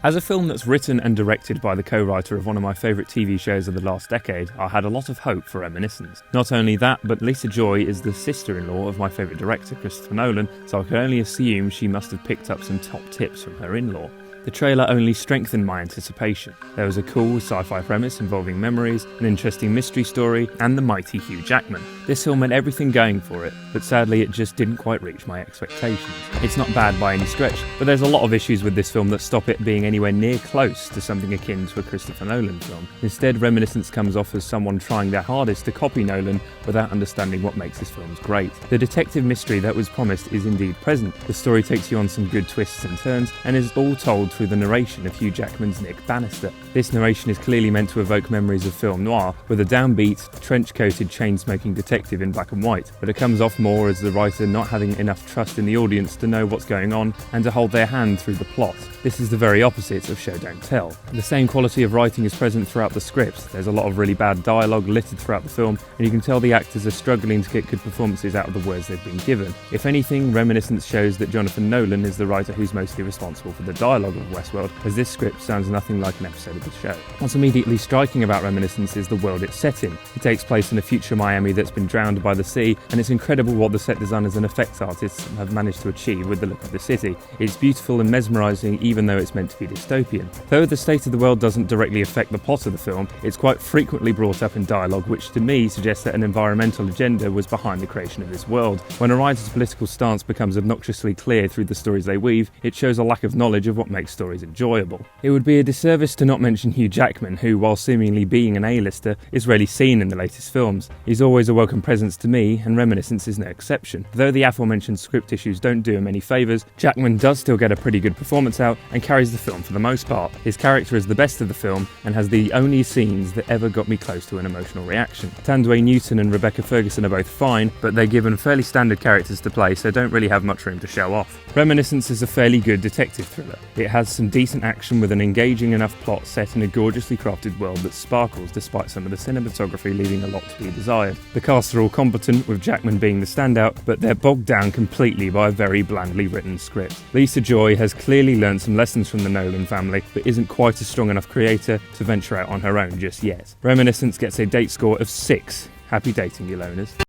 As a film that's written and directed by the co-writer of one of my favourite TV shows of the last decade, I had a lot of hope for Reminiscence. Not only that, but Lisa Joy is the sister-in-law of my favourite director, Christopher Nolan, so I could only assume she must have picked up some top tips from her in-law. The trailer only strengthened my anticipation. There was a cool sci-fi premise involving memories, an interesting mystery story, and the mighty Hugh Jackman. This film had everything going for it, but sadly it just didn't quite reach my expectations. It's not bad by any stretch, but there's a lot of issues with this film that stop it being anywhere near close to something akin to a Christopher Nolan film. Instead, Reminiscence comes off as someone trying their hardest to copy Nolan without understanding what makes his films great. The detective mystery that was promised is indeed present. The story takes you on some good twists and turns, and is all told through the narration of Hugh Jackman's Nick Bannister. This narration is clearly meant to evoke memories of film noir, with a downbeat, trench-coated, chain-smoking detective in black and white, but it comes off more as the writer not having enough trust in the audience to know what's going on and to hold their hand through the plot. This is the very opposite of Show Don't Tell. The same quality of writing is present throughout the script. There's a lot of really bad dialogue littered throughout the film, and you can tell the actors are struggling to get good performances out of the words they've been given. If anything, Reminiscence shows that Jonathan Nolan is the writer who's mostly responsible for the dialogue of Westworld, as this script sounds nothing like an episode of the show. What's immediately striking about Reminiscence is the world it's set in. It takes place in a future Miami that's been drowned by the sea, and it's incredible what the set designers and effects artists have managed to achieve with the look of the city. It's beautiful and mesmerising even though it's meant to be dystopian. Though the state of the world doesn't directly affect the plot of the film, it's quite frequently brought up in dialogue, which to me suggests that an environmental agenda was behind the creation of this world. When a writer's political stance becomes obnoxiously clear through the stories they weave, it shows a lack of knowledge of what makes stories enjoyable. It would be a disservice to not mention Hugh Jackman, who, while seemingly being an A-lister, is rarely seen in the latest films. He's always a welcome presence to me, and Reminiscence is no exception. Though the aforementioned script issues don't do him any favours, Jackman does still get a pretty good performance out and carries the film for the most part. His character is the best of the film and has the only scenes that ever got me close to an emotional reaction. Tandway Newton and Rebecca Ferguson are both fine, but they're given fairly standard characters to play, so don't really have much room to show off. Reminiscence is a fairly good detective thriller. It has some decent action with an engaging enough plot set in a gorgeously crafted world that sparkles despite some of the cinematography leaving a lot to be desired. The cast are all competent, with Jackman being the standout, but they're bogged down completely by a very blandly written script. Lisa Joy has clearly learned some lessons from the Nolan family, but isn't quite a strong enough creator to venture out on her own just yet. Reminiscence gets a Deight score of 6. Happy dating, you loners.